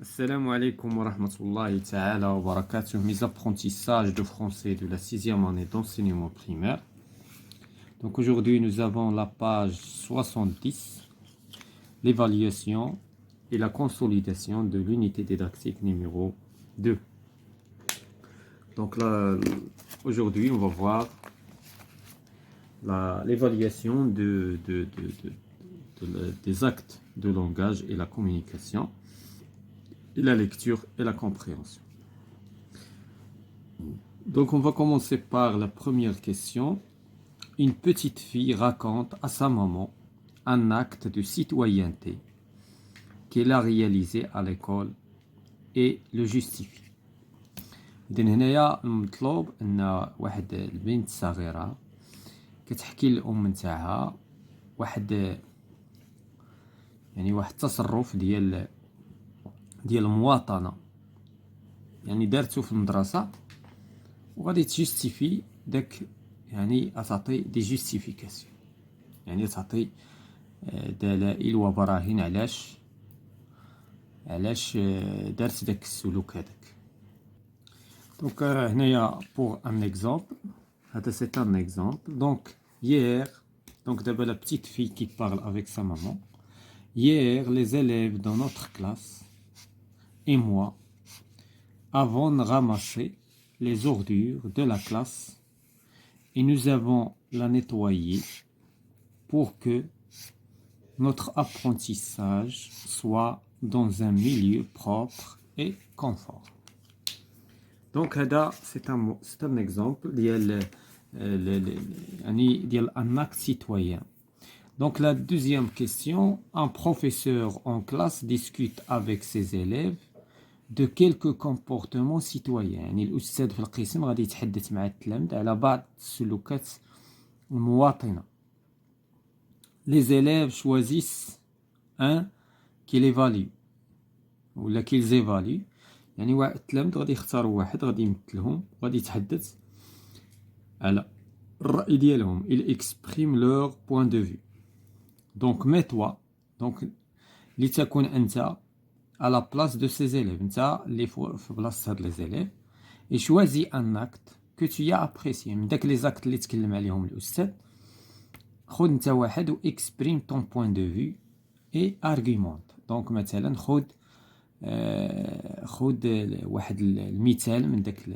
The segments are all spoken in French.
Assalamu alaikum wa rahmatullahi ta'ala wa barakatuh. Mes apprentissages de français de la 6e année d'enseignement primaire. Donc aujourd'hui nous avons la page 70, l'évaluation et la consolidation de l'unité didactique numéro 2. Donc là, aujourd'hui on va voir l'évaluation des actes de langage et la communication, et la lecture et la compréhension. Donc on va commencer par la première question. Une petite fille raconte à sa maman un acte de citoyenneté qu'elle a réalisé à l'école et le justifie. إذن هنايا مطلوب أن واحد البنت صغيرة كتحكي للأم نتاعها واحد التصرف ديال المواطنة، يعني دارتو في المدرسة وغادي تجستيفي داك، يعني تعطي دي جوستيفيكاسيون، يعني تعطي دلائل وبراهين علاش دارت داك السلوك هذاك. دونك هنايا pour un exemple، هذا c'est un exemple. Donc hier، donc d'abord la petite fille qui parle avec sa maman. Hier, les élèves dans notre classe et moi avons ramassé les ordures de la classe et nous avons la nettoyer pour que notre apprentissage soit dans un milieu propre et confort. Donc, c'est un exemple d'un acte citoyen. Donc, la deuxième question, un professeur en classe discute avec ses élèves de quelques comportements citoyens. يعني الأستاذ في القسم غادي يتحدث مع التلاميذ على بعض السلوكات المواطنة. Les élèves choisissent un qu'ils évaluent ولا qu'ils évaluent، يعني التلاميذ غادي يختاروا واحد غادي يمثلهم وغادي يتحدث على الرأي ديالهم. Ils expriment leur point de vue. Donc mets-toi، donc لتكون أنت à la place de ces élèves، نتا اللي في بلاصة هاد les élèves، et choisis un acte que tu as apprécié. من داك les actes اللي تكلم عليهم الأستاذ خذ نتا واحد و exprime ton point de vue et argumente. donc مثلا خذ واحد المثال من داك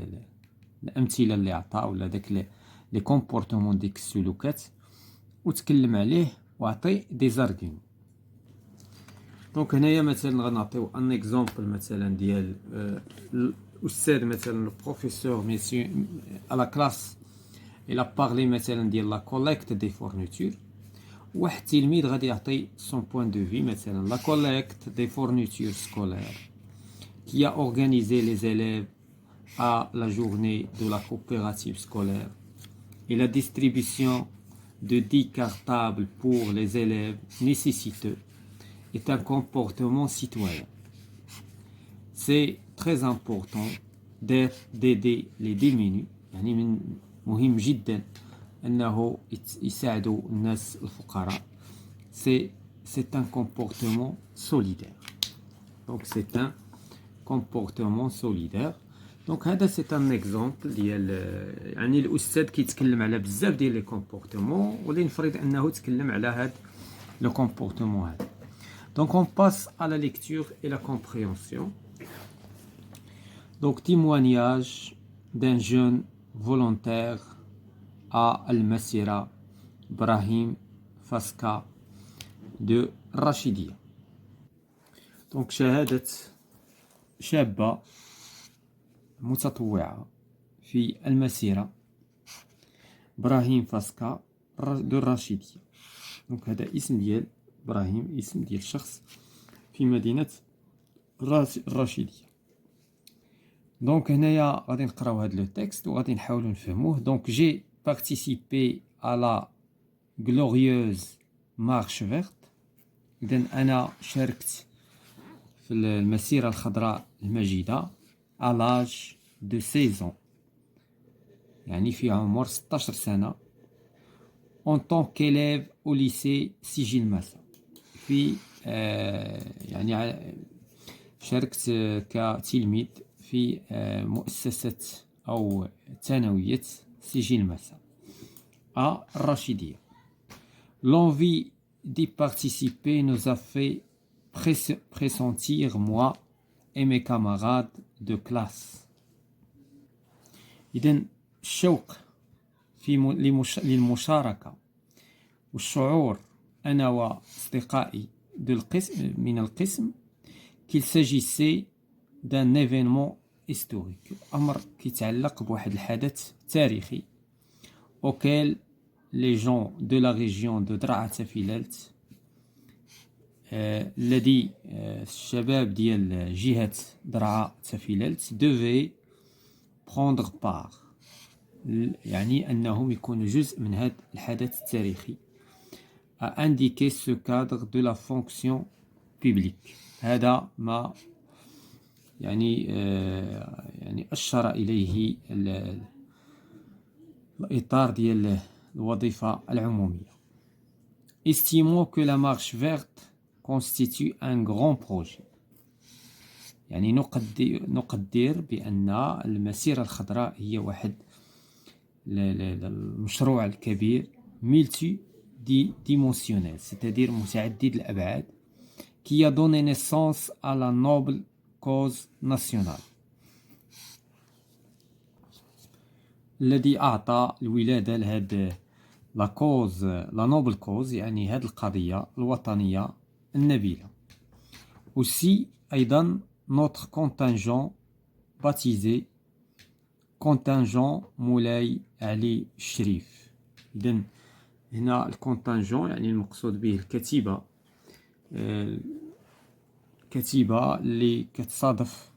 الأمثلة اللي عطا ولا داك لي كومبورتمون ديك السلوكات وتكلم عليه وعطي دي زارغيوم. دونك هنايا مثلا غنعطيو ان اكزومبل مثلا ديال الاستاذ مثلا البروفيسور ميسيو à la classe il a parlé مثلا ديال لا collecte des fournitures، واحد تلميذ غادي يعطي son point de vue مثلا la collecte des fournitures scolaires qui a organisé les élèves à la journée de la coopérative scolaire et la distribution de 10 cartables pour les élèves nécessiteux est un comportement citoyen. C'est très important d'aider les démunis، يعني من مهم جدا أنه يساعدوا الناس الفقراء. C'est un comportement solidaire. Donc c'est un comportement solidaire. دونك هذا c'est un exemple ديال يعني الأستاذ كيتكلم على بزاف ديال لي كومبورتمون ولنفرض أنه تكلم على هذا لو كومبورتمون هذا. Donc on passe à la lecture et la compréhension. Donc témoignage d'un jeune volontaire à Al-Masira, Brahim Faska de Rachidia. Donc شهادة شابة متطوعة في المسيرة إبراهيم فاسكا دو الرشيدية. دونك هذا اسم ديال إبراهيم، اسم ديال شخص في مدينة الرشيدية. دونك هنايا غادي نقراو هاد لو تكست وغادي نحاولو نفهموه. دونك جي بارتيسيبي à la glorieuse marche verte، إذن أنا شاركت في المسيرة الخضراء المجيدة à l'âge de 16 ans، يعني في عمر 16 سنة. en tant qu'élève au lycée سجل مسا، في يعني شاركت كتلميذ في مؤسسة أو ثانوية سجل مسا الرشيدية. L'envie d'y participer nous a fait pressentir, moi et mes camarades de classe. إذن الشوق للمشاركة والشعور أنا وأصدقائي من القسم qu'il s'agissait d'un événement historique. أمر كيتعلق بواحد الحدث تاريخي auquel les gens de la région de درعا تافيلالت الذي الشباب ديال جهة درعا تافيلالت devaient prendre part. يعني أنهم يكونوا جزء من هذا الحدث التاريخي. a indiqué ce cadre de la fonction publique. هذا ما يعني أشار إليه الإطار ديال الوظيفة العمومية. Estimons que la marche verte constitue un grand projet. يعني نقدر بأن المسيرة الخضراء هي واحد المشروع الكبير multidimensionnel, c'est-à-dire متعدد الأبعاد, qui a donné naissance à la noble cause nationale. الذي أعطى الولادة لهذا la noble cause, يعني هذه القضية الوطنية النبيلة. Aussi أيضا notre contingent baptisé contingent مولاي علي الشريف. إذن هنا الكونتنجون يعني المقصود به الكتيبة، كتيبة اللي كتصادف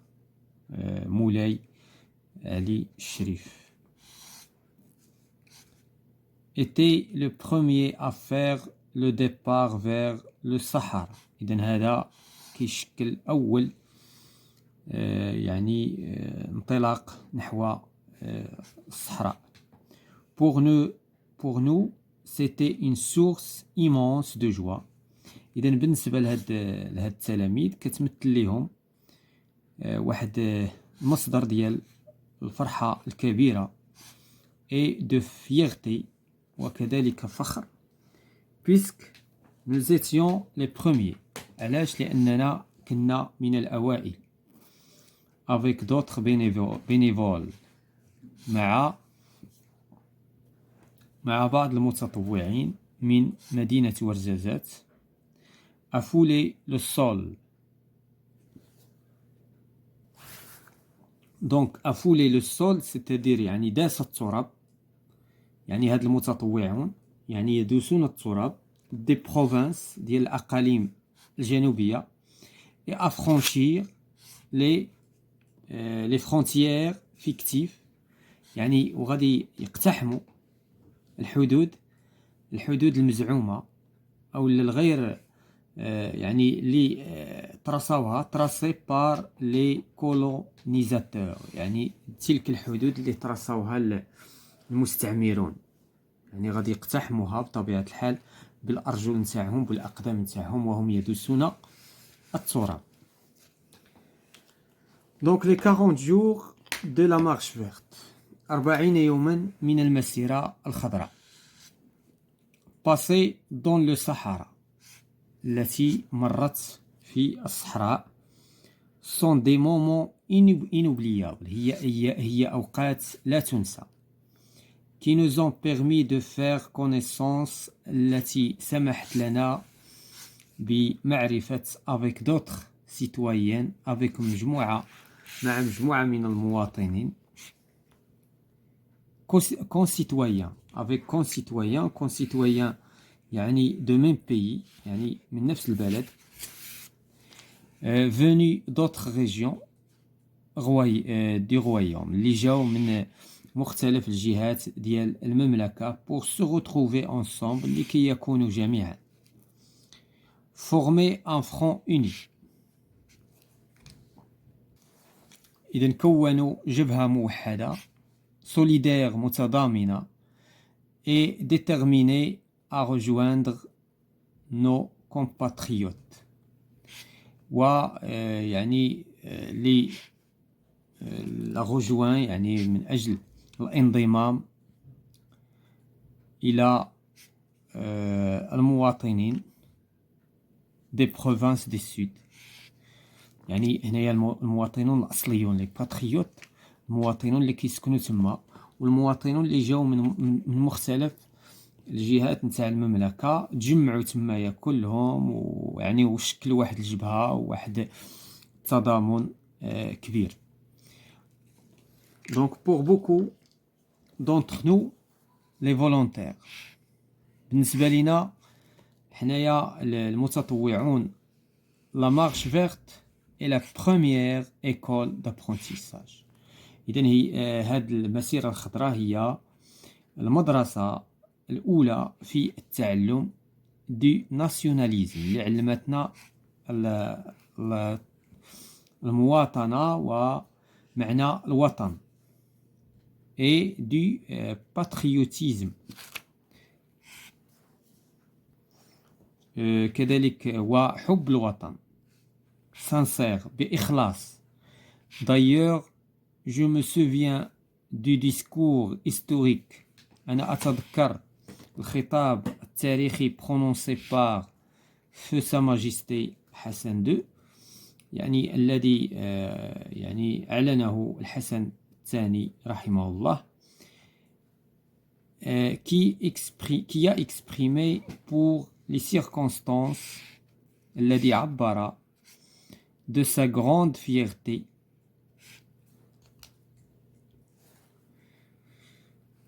مولاي علي الشريف. était le premier à faire le départ vers le Sahara. إذن هذا كيشكل أول يعني انطلاق نحو الصحراء. Pour nous c'était une source immense de joie. إذا بالنسبة لهاد التلاميذ كتمثل لهم واحد المصدر ديال الفرحة الكبيرة et de fierté وكذلك فخر puisque nous étions les premiers. علاش؟ لأننا كنا من الأوائل avec d'autres bénévoles مع بعض المتطوعين من مدينة ورزازات à fouler le sol. Donc à fouler le sol c'est-à-dire يعني داس التراب، يعني هاد المتطوعون يعني يدوسون التراب des provinces ديال الأقاليم الجنوبية et à franchir les frontières fictives، يعني وغادي يقتحموا الحدود المزعومة أو الغير يعني اللي تراساوها بار لي كولونيزاتور، يعني تلك الحدود اللي تراساوها المستعمرون، يعني غادي يقتحموها بطبيعة الحال بالأرجل نتاعهم بالأقدام نتاعهم وهم يدوسون التراب. Donc les 40 jours de la marche verte، 40 يوما من المسيرة الخضراء. passé dans le Sahara، التي مرت في الصحراء. sont des moments inoubliables، هي أوقات لا تنسى. qui nous ont permis de faire connaissance، التي سمحت لنا بمعرفة avec d'autres citoyens، avec مع مجموعة من المواطنين. concitoyens avec concitoyens يعني de même pays، يعني من نفس البلد. venus d'autres régions du royaume، اللي جاو من مختلف الجهات ديال المملكة pour se retrouver ensemble، لكي يكونوا جميعا. former un front uni، إذن كونوا جبهة موحدة solidaire متضامنة et déterminée à rejoindre nos compatriotes. ويعني la rejoint يعني من أجل الانضمام إلى المواطنين des provinces du sud. يعني هنايا المواطنون الأصليون لي باتريوت، المواطنون اللي كيسكنوا تما، والمواطنون اللي جاو من مختلف الجهات نتاع المملكة، تجمعوا تمايا كلهم، ويعني وشكلوا واحد الجبهة وواحد التضامن كبير. Donc pour beaucoup d'entre nous les volontaires، بالنسبة لنا حنايا المتطوعون، la marche verte est la première école d'apprentissage. إذن هي هذه المسيرة الخضراء هي المدرسة الأولى في التعلم دي ناسيوناليزم، اللي علمتنا المواطنة ومعنى الوطن، et du patriotisme. كذلك وحب الوطن sincère بإخلاص. D'ailleurs je me souviens du discours historique، أنا أتذكر الخطاب التاريخي prononcé par Feu Sa Majesté حسن II، يعني الذي يعني أعلنه الحسن الثاني رحمه الله، qui a exprimé pour les circonstances الذي عبر de sa grande fierté.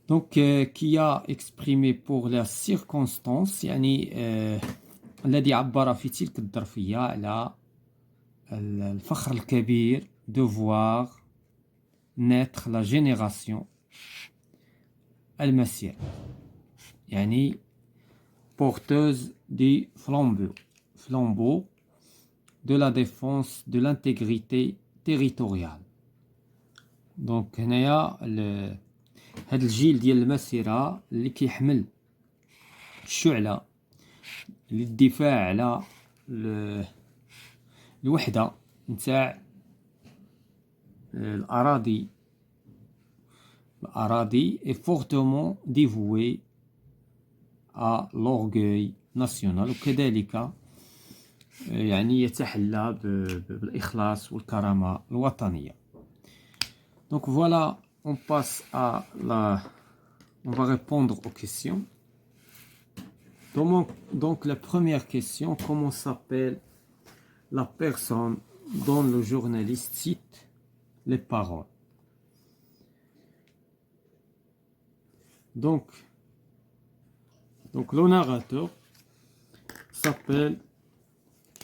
Donc qui a exprimé pour la circonstance يعني الذي عبر في تلك الظرفية على الفخر الكبير de voir naître la génération المسيرة، يعني porteuse du flambeau de la défense de l'intégrité territoriale. Donc هنايا هذا الجيل ديال المسيرة اللي كيحمل الشعلة للدفاع على الوحدة نتاع الأراضي est fortement dévoué à l'orgueil national، وكذلك يعني يتحلى بالإخلاص والكرامة الوطنية. Donc voilà, on passe à on va répondre aux questions. Donc la première question, comment s'appelle la personne dont le journaliste cite les paroles? Donc le narrateur s'appelle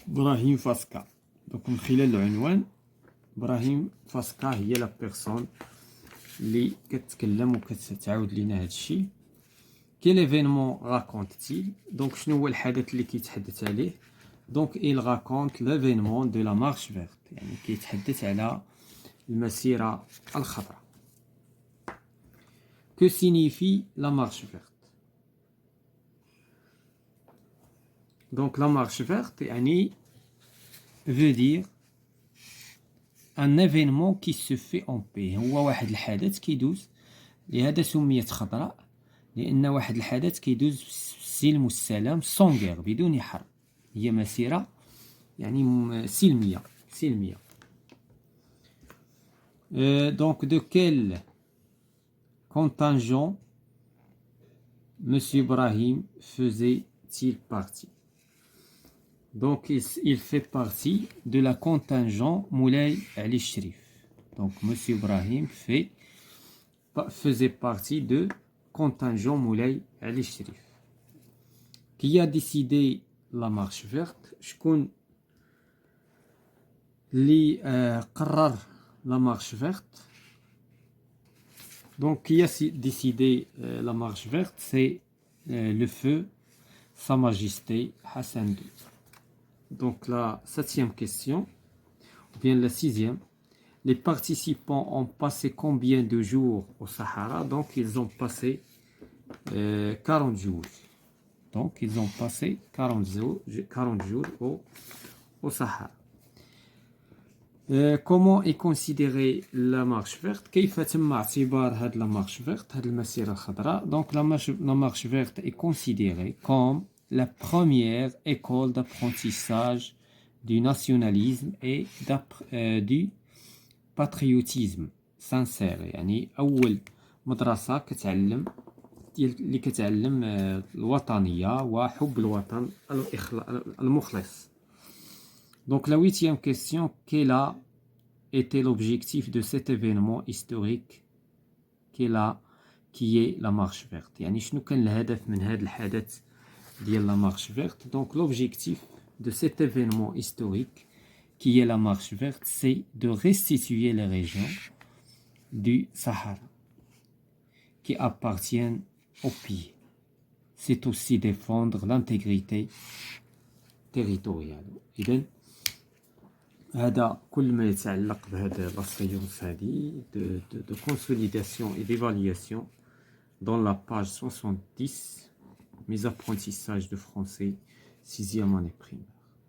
Brahim Faska. Donc من خلال العنوان إبراهيم فاسكا هي لا بيرسون اللي كتكلم وكتعاود لينا هذا الشيء. كي ليفينمون راكونت-t-il؟ دونك شنو هو الحدث اللي كيتحدث عليه؟ دونك il raconte l'événement de la marche verte، يعني كيتحدث على المسيرة الخضراء. Que signifie la marche verte؟ Donc la marche verte يعني veut dire un événement qui se fait en paix، هو واحد الحدث كيدوز، لهذا سميت خضراء، لأن واحد الحدث كيدوز في السلم والسلام sans guerre، بدون حرب، هي مسيرة يعني سلمية. Donc de quel contingent Monsieur Brahim faisait-il partie? Donc il fait partie de la contingent Moulay Ali Sharif. Donc Monsieur Brahim faisait partie de contingent Moulay Ali Sharif. Qui a décidé la marche verte? شكون اللي قرر la marche verte? Donc qui a décidé la marche verte? C'est le feu Sa Majesté Hassan II. Donc la 7e question, ou bien la 6e, les participants ont passé combien de jours au Sahara? Donc ils ont passé 40 jours. Donc ils ont passé 40 jours au Sahara. Comment est considérée la marche verte? كيف تم اعتبار هاد la marche verte, هاد المسيرة الخضراء؟ Donc la marche verte est considérée comme la première école d'apprentissage du nationalisme et du patriotisme sincère. يعني أول مدرسة كتعلم اللي كتعلم الوطنية وحب الوطن المخلص. Donc la huitième question, quel a été l'objectif de cet événement historique qui est la marche verte? يعني شنو كان الهدف من هذا الحدث ديال la marche verte? Donc l'objectif de cet événement historique qui est la marche verte, c'est de restituer les régions du Sahara qui appartiennent au pays. C'est aussi défendre l'intégrité territoriale. إذن هذا كل ما يتعلق بهذا la séance هذه de consolidation et d'évaluation dans la page 70 mes apprentissages de français 6e année primaire.